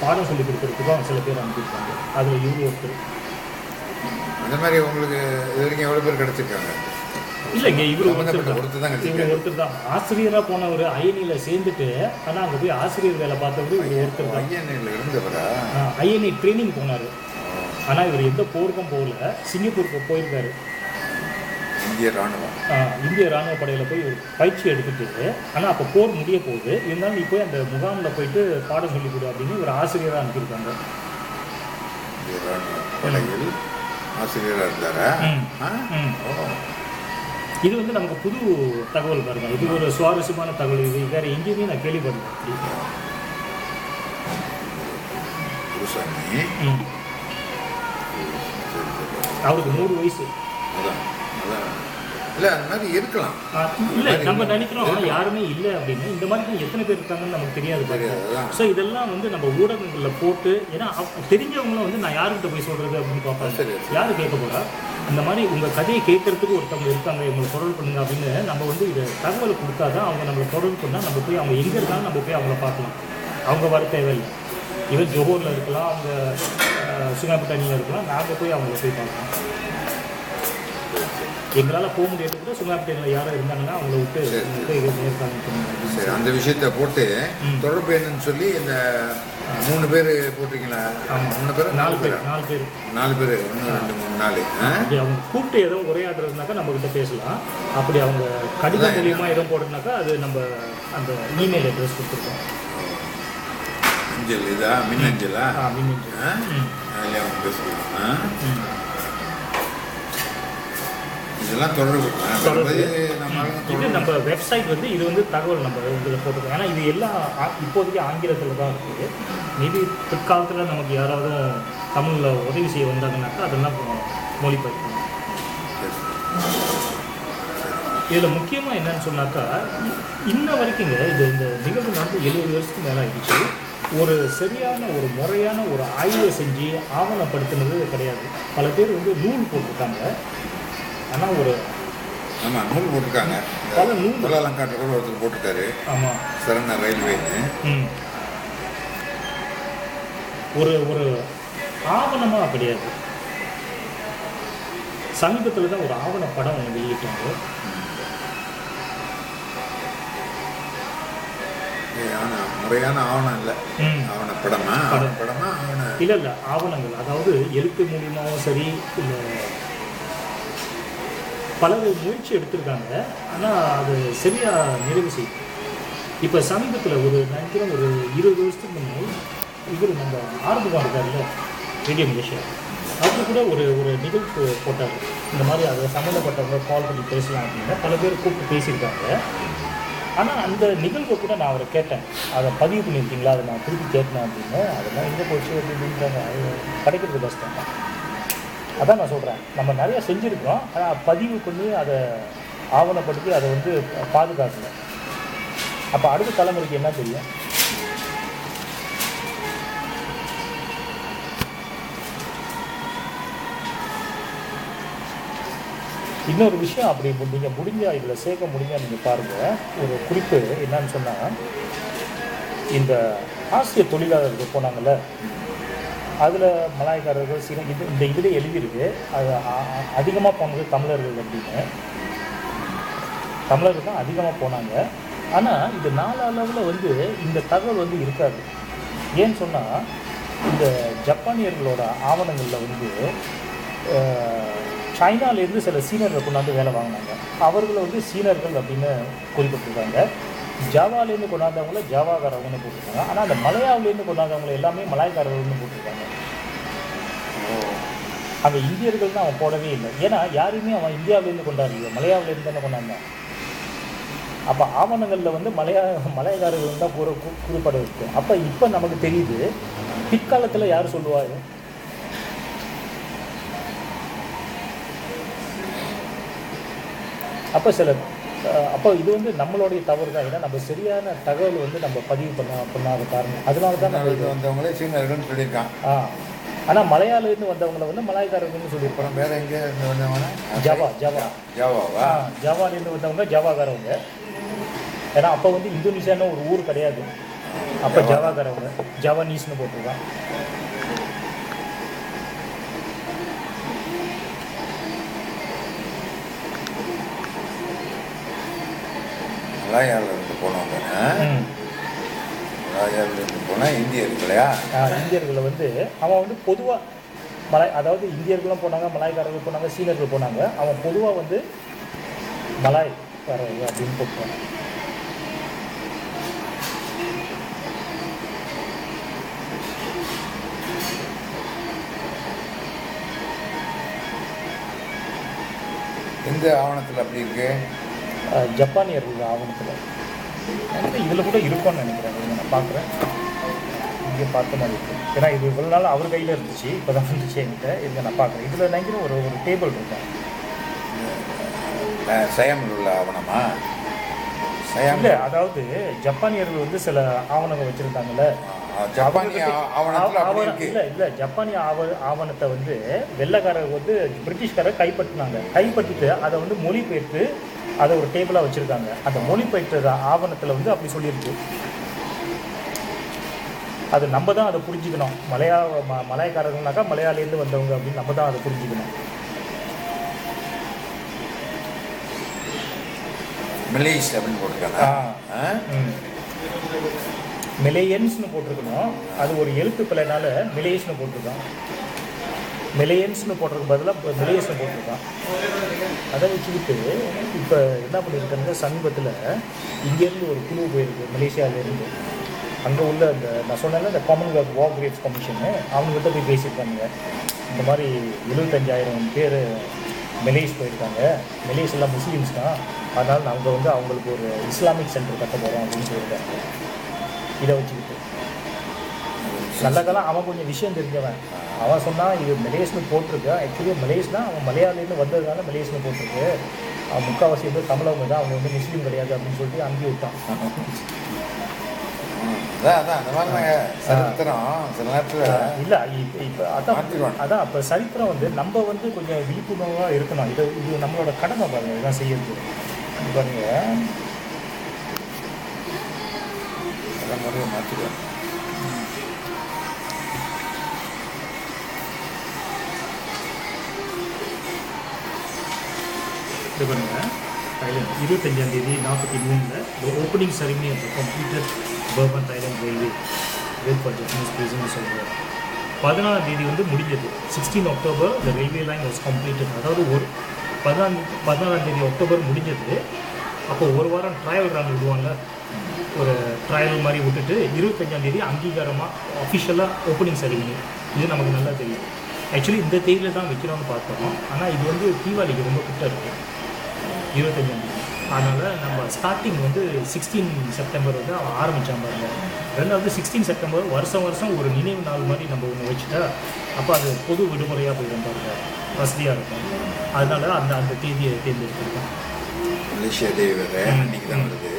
பாடம் சொல்லி கொடுக்குறதுக்கும் சில பேர் அனுப்பியிருக்காங்க. அதில் இவரு ஒருத்தர். அந்த மாதிரி உங்களுக்கு இது வரைக்கும் எவ்வளோ பேர் கிடச்சிருக்காங்க? இல்லைங்க, இவர் ஒருத்தர் தான் ஆசிரியராக போனவர். அயனியில் சேர்ந்துட்டு ஆனால் அங்கே போய் ஆசிரியர் வேலை பார்த்தவர் இவர் ஒருத்தர் தான். ஐஎன்ஏல இருந்தவரா? ஐஎன்ஏ ட்ரைனிங் போனார். ஆனால் இவர் எந்த போருக்கும் போகல, சிங்கப்பூருக்கு போயிருக்காரு. இந்திய ராணுவ படையில் போய் ஒரு பயிற்சி எடுத்துட்டு, ஆனால் அப்போ போர் முடிய போகுது. இருந்தாலும் நீ போய் அந்த முகாமில் போயிட்டு பாடம் சொல்லிக் கொடு அப்படின்னு ஒரு ஆசிரியராக அனுப்பியிருக்காங்க. ஆசிரியராக இருந்தாரா? இது வந்து நமக்கு புது தகவல் பாருங்க. இது ஒரு சுவாரஸ்யமான தகவல். இது வேற எங்கேயுமே நான் கேள்விப்பட்டேன். அவருக்கு 100 வயசு. இல்லை, அந்த மாதிரி இருக்கலாம். இல்லை, நம்ம நினைக்கிறோம் யாருமே இல்லை அப்படின்னு. இந்த மாதிரி எத்தனை பேர் இருக்காங்கன்னு நமக்கு தெரியாது. ஸோ இதெல்லாம் வந்து நம்ம ஊடகங்களில் போட்டு, ஏன்னா தெரிஞ்சவங்களும் வந்து நான் யாருக்கிட்ட போய் சொல்கிறது அப்படின்னு பார்ப்பாங்க. யார் கேட்க போகிறா? இந்த மாதிரி உங்கள் கதையை கேட்கறதுக்கு ஒருத்தவங்க இருக்காங்க, இவங்களை தொடர்பு பண்ணுங்க அப்படின்னு நம்ம வந்து இதை தகவலை கொடுத்தா தான் அவங்க நம்மளை தொடர்பு பண்ணால் நம்ம போய் அவங்க எங்கே இருக்காலும் நம்ம போய் அவங்கள பார்க்கலாம். அவங்க வர தேவையில்லை. இவன் ஜோஹூரில் இருக்கலாம், அவங்க சுங்காப்பட்டானியில் இருக்கலாம், நாங்கள் போய் அவங்கள போய் பார்க்கலாம். எங்களால் போக முடியாது கூட சுங்காப்பட்டானியில் யாரும் இருந்தாங்கன்னா அவங்கள விட்டு சரி, அந்த விஷயத்த போட்டு தொடர்பு என்னன்னு சொல்லி இந்த 3 பேர் போட்டிருக்கீங்களா? ஆமாம், 3 பேர் 4 பேர் 4 பேர் 1 2 3 4 அப்படி அவங்க கூப்பிட்டு எதுவும் உரையாடுறதுனாக்கா நம்மக்கிட்ட பேசலாம். அப்படி அவங்க கடிதம் மூலியமாக எதுவும் போடுறதுனாக்கா அது நம்ம அந்த இமெயில் அட்ரஸ் கொடுத்துருக்கோம். அஞ்சல் இதா? மின்னஞ்சலா? மின்னஞ்சல். அதில் அவங்க பேசுகிறோம். இதெல்லாம் தொடர்பு இது நம்ம வெப்சைட் வந்து இது வந்து தகவல் நம்ம இதில் போட்டுருக்கோம். ஏன்னா இது எல்லாம் இப்போதைக்கு ஆங்கிலத்தில் தான் இருக்குது. மேபி பிற்காலத்தில் நமக்கு யாராவது தமிழில் உதவி செய்ய வந்தாங்கன்னாக்கா அதெல்லாம் மொழிபெயர்க்கணும். இதில் முக்கியமாக என்னன்னு சொன்னாக்கா, இன்ன வரைக்குங்க இது இந்த நிகழ்வு நடந்து 70 வருஷத்துக்கு மேலே ஆகிடுச்சு. ஒரு சரியான ஒரு முறையான ஒரு ஆய்வை செஞ்சு ஆவணப்படுத்தினது கிடையாது. பல பேர் வந்து நூல் போட்டிருக்காங்க. ஆனால் ஒரு நூல் போட்டிருக்காங்க. பல நூல் அலங்காட்டு கூட ஒருத்தர் போட்டிருக்காரு. ஆமாம், சரண ரயில்வேன்னு. ஒரு ஒரு ஆவணமாக கிடையாது. சமீபத்தில் தான் ஒரு ஆவண படம் ஒன்று வெளியிட்டாங்க. முறையான ஆவணம் இல்லை, ஆவண படமா? இல்லை ஆவணங்கள், அதாவது எழுத்து மூலியமாகவும் சரி, இல்லை பல முயற்சி எடுத்திருக்காங்க. ஆனால் அது சரியாக நிறைவு செய்யும். இப்போ சமீபத்தில் ஒரு நினைக்கிறேன் ஒரு 20 வருஷத்துக்கு முன்னாடி இவர் நம்ம ஆரம்பமாக இருக்கார்ல ரேடியோ மலேசியா, அது கூட ஒரு ஒரு நிகழ்வு போட்டார். இந்த மாதிரி அதை சம்மந்தப்பட்டவங்க கால் பண்ணி பேசலாம் அப்படின்னு பல பேர் கூப்பிட்டு பேசியிருக்காங்க. ஆனால் அந்த நிகழ்வை கூட நான் அவரை கேட்டேன், அதை பதிவு பண்ணியிருக்கீங்களா, அதை நான் திருப்பி கேட்கணும் அப்படின்னு. அதெல்லாம் எங்கே போச்சு அப்படின்றாங்க. அது கிடைக்கிறது கஷ்டம். அதான் நான் சொல்கிறேன், நம்ம நிறையா செஞ்சுருக்கோம், ஆனால் பதிவு பண்ணி அதை ஆவணப்படுத்தி அதை வந்து பாதுகாக்கல. அப்போ அடுத்த தலைமுறைக்கு என்ன தெரியும்? இன்னொரு விஷயம், அப்படி நீங்கள் முடிஞ்சால் இதில் சேர்க்க முடிஞ்சால் நீங்கள் பாருங்கள். ஒரு குறிப்பு என்னன்னு சொன்னால், இந்த ஆசிய தொழிலாளர்கள் போனாங்கள்ல, அதில் மலாய்க்காரர்கள் சில இந்த இதில் எழுதியிருக்கு. அது அதிகமாக போனது தமிழர்கள் அப்படின்னு. தமிழர்கள் தான் அதிகமாக போனாங்க. ஆனால் இது நாளளவில் வந்து இந்த தகவல் வந்து இருக்காது. ஏன்னு சொன்னால், இந்த ஜப்பானியர்களோட ஆவணங்களில் வந்து சைனாலேருந்து சில சீனர்கள் கொண்டாந்து வேலை வாங்கினாங்க. அவர்களை வந்து சீனர்கள் அப்படின்னு குறிப்பிட்டிருக்காங்க. ஜாவாலேருந்து கொண்டாந்தவங்கள ஜாவாக்காரவங்கன்னு போட்டிருக்காங்க. ஆனால் அந்த மலையாவிலேருந்து கொண்டாந்தவங்களை எல்லாமே மலாய்க்காரர்கள்னு போட்டிருக்காங்க. அங்கே இந்தியர்கள் தான் அவன் போடவே இல்லை. ஏன்னா யாருமே அவன் இந்தியாவிலேருந்து கொண்டாடல, மலையாவிலேருந்து தானே கொண்டாந்தான். அப்போ ஆவணங்களில் வந்து மலையக்காரர்கள் தான் குறிப்பிட இருக்கும். அப்போ இப்போ நமக்கு தெரியுது, பிற்காலத்தில் யார் சொல்லுவாங்க? அப்போ இது வந்து நம்மளுடைய தவறு தான். ஏன்னா நம்ம சரியான தகவல் வந்து நம்ம பதிவு பண்ணாத காரணம். அதனால தான் நம்ம வந்தவங்களே சீனர்கள்னு சொல்லியிருக்கான். ஆனால் மலையாளிலேருந்து வந்தவங்களை வந்து மலாய்க்காரர்கள்னு சொல்லியிருப்போம். வேறு எங்கே வந்தவங்க? ஜாவாலேருந்து வந்தவங்க ஜாவாக்காரவங்க. ஏன்னா அப்போ வந்து இந்தோனேஷியான்னு ஒரு ஊர் கிடையாது. அப்போ ஜாவாக்காரவங்க ஜாவானீஸ்னு போட்டிருக்கான். மலாயாவிலிருந்து போனவங்க, மலாயாவிலிருந்து போனால் இந்தியர்கள் இல்லையா? இந்தியர்களை வந்து அவன் வந்து பொதுவாக அதாவது இந்தியர்களும் போனாங்க, மலாய்க்காரர்கள் போனாங்க, சீனர்கள் போனாங்க. அவன் பொதுவாக வந்து மலாய்க்காரர்கள் அப்படின்னு போட்டான். எந்த ஆவணத்தில் அப்படி இருக்கு? ஜப்பானியர்கள் ஆவணத்தில் எனக்கு இதில் கூட இருக்கும்னு நினைக்கிறேன். நான் பார்க்குறேன், இங்கே பார்த்த மாதிரி இருக்குது. ஏன்னா இது இவ்வளோ நாள் அவர் கையில் இருந்துச்சு, இப்போ தான் இருந்துச்சு என்கிட்ட. இதை நான் பார்க்குறேன். இதில் நினைக்கிறேன் ஒரு டேபிள் இருக்கும். சயாமில் உள்ள ஆவணமா? இல்லை, அதாவது ஜப்பானியர்கள் வந்து சில ஆவணங்கள் வச்சுருக்காங்கல்ல. ஜப்பானிய ஆவணத்தில் இல்லை ஜப்பானிய ஆவணத்தை வந்து வெள்ளைக்காரர் வந்து பிரிட்டிஷ்காரர் கைப்பற்றிட்டு அதை வந்து மொழிபெயர்த்து அதை ஒரு டேபிளாக வச்சுருக்காங்க. அந்த மொழிபெயர்த்த ஆவணத்தில் வந்து அப்படி சொல்லியிருக்கு. அது நம்ம தான் அதை புரிஞ்சுக்கணும். மலையாக்காரர்கள்னாக்கா மலையாளிலேருந்து வந்தவங்க அப்படின்னு நம்ம தான் அதை புரிஞ்சுக்கணும். மலேஷ் அப்படின்னு போட்டிருக்காங்க. மெலேயன்ஸ்னு போட்டிருக்கணும். அது ஒரு எழுத்து பிள்ளைனால மெலேயஸ்னு போட்டிருக்கான். மெலேயன்ஸ்னு போட்டிருக்க பதிலாக மெலேயஸ்னு போட்டிருக்கான். அதை வச்சுக்கிட்டு இப்போ என்ன பண்ணியிருக்காங்க, சமீபத்தில் இங்கேருந்து ஒரு குழு போயிருக்கு மலேசியாவிலேருந்து. அங்கே உள்ள அந்த நான் சொன்னேன்ல இந்த காமன்வெல்த் வார் கிரேவ்ஸ் கமிஷனு, அவங்ககிட்ட போய் பேசியிருக்காங்க. இந்த மாதிரி 75,000 பேர் மலேஸ் போயிருக்காங்க. மலேஸ் எல்லாம் முஸ்லீம்ஸ் தான், அதனால் நாங்கள் வந்து அவங்களுக்கு ஒரு இஸ்லாமிக் சென்டர் கட்ட போகிறோம் அப்படின்னு சொல்லியிருக்காங்க. இதை வச்சுக்கிட்டு நல்லதெல்லாம் அவன் கொஞ்சம் விஷயம் தெரிஞ்சவன். அவன் சொன்னான் இது மலேஸ்னு போட்டிருக்கு. ஆக்சுவலி மலேஸ்னால் அவன் மலையாளிலேருந்து வந்ததுனால மலேஸ்னு போட்டிருக்கு. அவன் முக்கால்வாசி வந்து தமிழவங்க தான், அவங்க வந்து முஸ்லீம் கிடையாது அப்படின்னு சொல்லிட்டு அங்கேயே விட்டான். இல்லை இப்போ அதான் இப்போ சரித்திரம் வந்து நம்ம வந்து கொஞ்சம் விழிப்புணர்வாக இருக்கணும். இது நம்மளோட கடமை பாருங்கள், இதெல்லாம் செய்யறது பாருங்க. மாற்றிடுவேன். இது பாருங்க, 25 43 ஓப்பனிங் செரிமனி ஆஃப் கம்ப்ளீட்டட் பர்பன் Thailand railway well for Japanese prisoners சொல்கிறார். 14 வந்து முடிஞ்சது. 16 October the railway line was completed. அதாவது ஒரு 14 அக்டோபர் முடிஞ்சது. அப்போ ஒரு வாரம் ட்ரையல் ரன் விடுவாங்க, ஒரு ட்ரையல் மாதிரி விட்டுட்டு 25 அங்கீகாரமாக அஃபிஷியலாக ஓப்பனிங் செரிமனி. இது நமக்கு நல்லா தெரியும். ஆக்சுவலி இந்த தேதியில் தான் வைக்கிறோம்னு பார்த்தோம். ஆனால் இது வந்து தீபாவளிக்கு ரொம்ப கிட்ட இருக்குது, 25. அதனால் நம்ம ஸ்டார்டிங் வந்து 16 செப்டம்பர் வந்து அவன் ஆரம்பித்தான் பாருங்க. ரெண்டாவது 16 செப்டம்பர் வருஷம் ஒரு நினைவு நாள் மாதிரி நம்ம ஒன்று வச்சுட்டா அப்போ அது பொது விடுமுறையாக போயிடும் பாருங்க, வசதியாக இருக்கும். அதனால் அந்த தேதியை தேர்ந்தெடுத்துருக்கோம். மலேசியா டே வேறு அன்றைக்கி தான் வருது.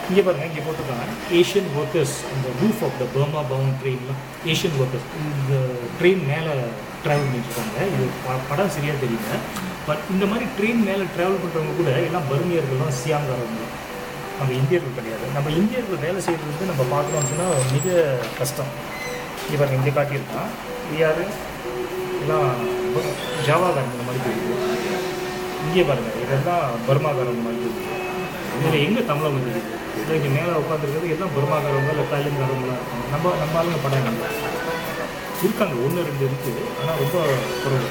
இங்கே பாருங்கள், இங்கே போட்டிருக்காங்க ஏஷியன் ஒர்க்கர்ஸ் அந்த roof of the Burma bound ட்ரெயின்லாம் ஏஷியன் ஒர்க்கர்ஸ் இந்த ட்ரெயின் மேலே ட்ராவல் பண்ணிட்டுருக்காங்க. இது படம் சரியாக தெரியல. பட் இந்த மாதிரி ட்ரெயின் மேலே ட்ராவல் பண்ணுறவங்க கூட எல்லாம் பர்மியர்களும் சியாங்காரவங்க, நம்ம இந்தியர்கள் கிடையாது. நம்ம இந்தியர்கள் வேலை செய்கிறது வந்து நம்ம பார்க்குறோம்னு சொன்னால் மிக கஷ்டம். இங்கே பாருங்கள், இங்கே காட்டியிருக்கான். யார் எல்லாம் ஜாவாகாரங்க மாதிரி தெரியுது. இங்கே பாருங்கள், இதெல்லாம் பர்மாகாரங்க மாதிரி தெரியுது. இதில் எங்கே தமிழகம் தெரியுது? இல்லை இங்கே மேலே உட்காந்துருக்கிறது எல்லாம் பர்மாகாரவங்க இல்லை தாய்லாந்துகாரவங்களாம் இருக்காங்க. நம்ம ஆளுங்க படம் இருக்காங்க, 1-2 இருக்குது, ஆனால் ரொம்ப குறைவு.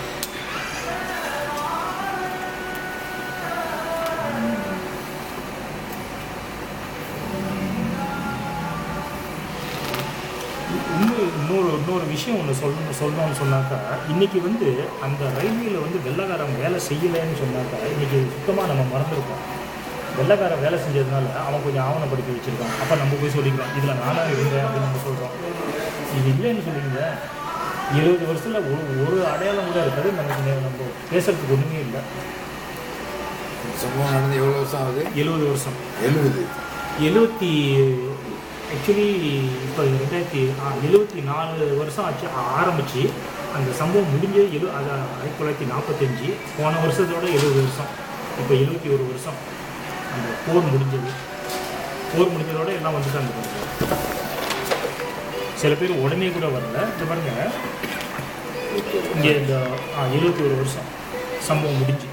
இன்னொரு விஷயம் ஒன்று சொல்லணும்னு சொன்னாக்கா, இன்றைக்கி வந்து அந்த ரயில்வேயில் வந்து வெள்ளைக்காரன் வேலை செய்யலைன்னு சொன்னாக்கா இன்றைக்கி சுத்தமாக நம்ம மறந்துருக்கோம். வெள்ளைக்காரன் வேலை செஞ்சதுனால அவன் கொஞ்சம் ஆவணப்படுத்தி வச்சுருக்கான். அப்போ நம்ம போய் சொல்லிக்கிறோம் இதில் நானாக இருந்தேன் அப்படின்னு நம்ம சொல்கிறோம். இது இல்லைன்னு சொல்லிங்க, 70 வருஷத்தில் ஒரு அடையாளம் கூட இருக்காது. நம்ம பேசுகிறதுக்கு ஒன்றுமே இல்லை. சம்பவம் நடந்து எவ்வளோ வருஷம் ஆகுது? 70 வருஷம். 70 ஆக்சுவலி இப்போ 74 வருஷம் ஆச்சு ஆரம்பித்து. அந்த சம்பவம் முடிஞ்சு 1945. போன வருஷத்தோட 70 வருஷம். இப்போ 71 வருஷம் அந்த போர் முடிஞ்சது. போர் முடிஞ்சதோட எல்லாம் வந்துட்டாங்க. சில பேர் உடனே கூட வரல. இந்த பாருங்க, இங்கே இந்த 71 வருஷம் சம்பவம் முடிஞ்சு.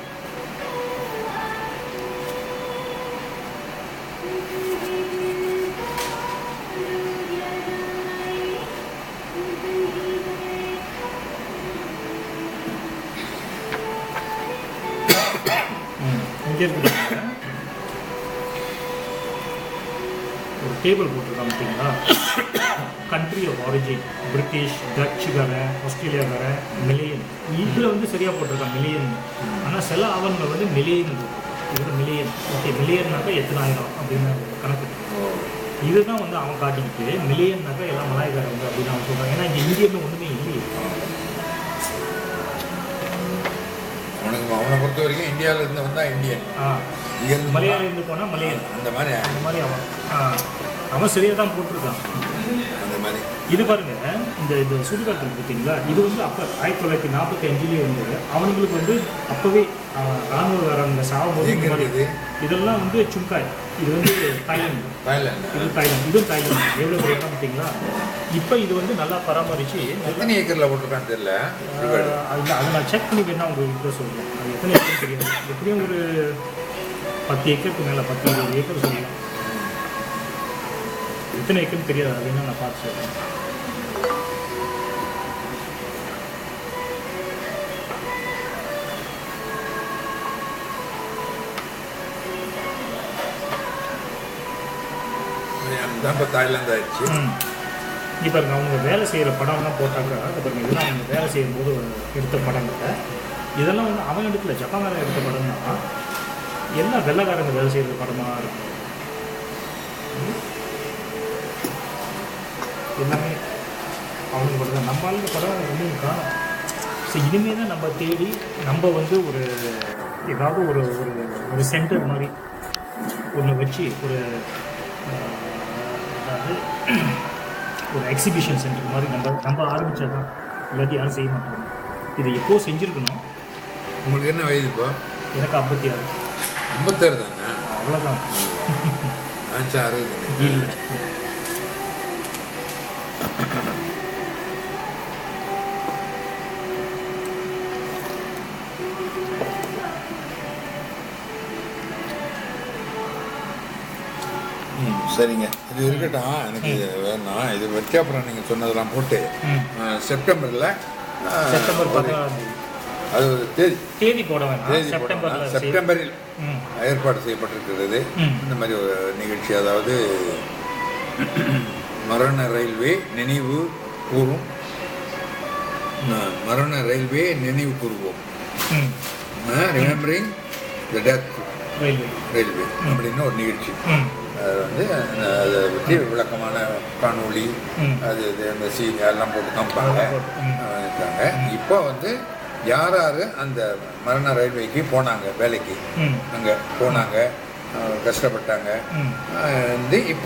இங்கே இருக்கு ஒரு டேபிள் போட்டிருக்காங்க பார்த்தீங்களா? கண்ட்ரி ஆஃப் ஆரிஜின் பிரிட்டிஷ், டச்சுக்காரன், ஆஸ்திரேலியாக்காரன், மில்லியன். இதில் வந்து சரியாக போட்டிருக்காங்க மில்லியன். ஆனால் சில ஆவணங்கள் வந்து மில்லியன் இதில் மில்லியன். ஓகே, மில்லியன்னாக்கா எத்தனாயிரம் அப்படின்னு கணக்கு. இதுதான் வந்து அவன் காட்டிக்கிட்டு மில்லியன்னாக்கா எல்லாம் மலாய்க்காரங்க அப்படின்னு அவன் சொல்கிறாங்க. ஏன்னா இங்கே இந்தியன்னு ஒன்றுமே இல்லையே. அவனை பொறுத்த வரைக்கும் இந்தியாவில் இருந்தவன் தான் இந்தியன். இங்கேருந்து மலையாளம் இருந்து போனால் மலையன். அந்த மாதிரி அவன் சரியாக தான் போட்டிருக்கான். அந்த மாதிரி இது பாருங்க, இந்த சுடுகாட்டு பார்த்தீங்களா? இது வந்து அப்போ 1945 வந்து அவனுங்களுக்கு வந்து அப்போவே ராணுவக்காரங்க சாகும்போது இதெல்லாம் வந்து சுங்காய். இது வந்து தாய்லாந்து. இது தாய்லாந்து, இதுவும் தாய்லாந்து. எவ்வளோ பெரிய பார்த்தீங்களா? இப்போ இது வந்து நல்லா பராமரித்து எத்தனை ஏக்கரில் போட்டிருக்கான்னு தெரியல. அது நான் செக் பண்ணி வேணா உங்களுக்கு சொல்லுவேன். அது எத்தனை ஏக்கர் தெரியாது. எப்படியும் ஒரு 10 ஏக்கருக்கு மேலே 10-20 ஏக்கர் சொல்லலாம். எத்தனை ஏக்கர்னு தெரியாது. அது என்ன நான் பார்த்து சொல்கிறேன். தான் இப்போ தாய்லாந்து ஆயிடுச்சு. இப்போ அவங்க வேலை செய்கிற படம்லாம் போட்டாங்க. அது பாருங்க, இதெல்லாம் அவங்க வேலை செய்யும்போது எடுத்த படங்களை. இதெல்லாம் வந்து அவன் எடுக்கல, ஜப்பான்காரன் எடுத்த படம் தான். எல்லாம் வெள்ளைக்காரங்க வேலை செய்கிற படமாக இருக்கும். எல்லாமே அவங்க படம் தான். நம்ம ஆளுங்க படம் ஒன்றும் காணும். ஸோ இனிமேல் தான் நம்ம தேடி நம்ம வந்து ஒரு ஏதாவது ஒரு ஒரு சென்டர் மாதிரி ஒன்று வச்சு அதாவது ஒரு எக்ஸிபிஷன் சென்டர் மாதிரி நம்ம ஆரம்பித்தா தான். இல்லாட்டி யாரும் செய்ய மாட்டாங்க. இது எப்போ செஞ்சுருக்கணும். உங்களுக்கு என்ன வயது இப்போ? எனக்கு 56. 56 தானே? அவ்வளோதான். 60 இல்லை. சரிங்க, இது இருக்கட்டும். எனக்கு இது வேணாம். இது வச்சு அப்புறம் நீங்கள் சொன்னதெல்லாம் போட்டு செப்டம்பர் 14 அது ஒரு தேதி போட வேண்டாம். செப்டம்பரில் ஏற்பாடு செய்யப்பட்டிருக்கிறது இந்த மாதிரி ஒரு நிகழ்ச்சி. அதாவது மரண ரயில்வே நினைவு கூறும் ரிமெம்பரிங் த டெத் ரயில்வே அப்படின்னு ஒரு நிகழ்ச்சி. அது வந்து அதை பற்றி விளக்கமான காணொளி அது அந்த சீன் எல்லாம் போட்டு காமிப்பாங்க இருக்காங்க. இப்போ வந்து யார் அந்த மரண ரயில்வேக்கு போனாங்க, வேலைக்கு அங்கே போனாங்க, கஷ்டப்பட்டாங்க வந்து இப்போ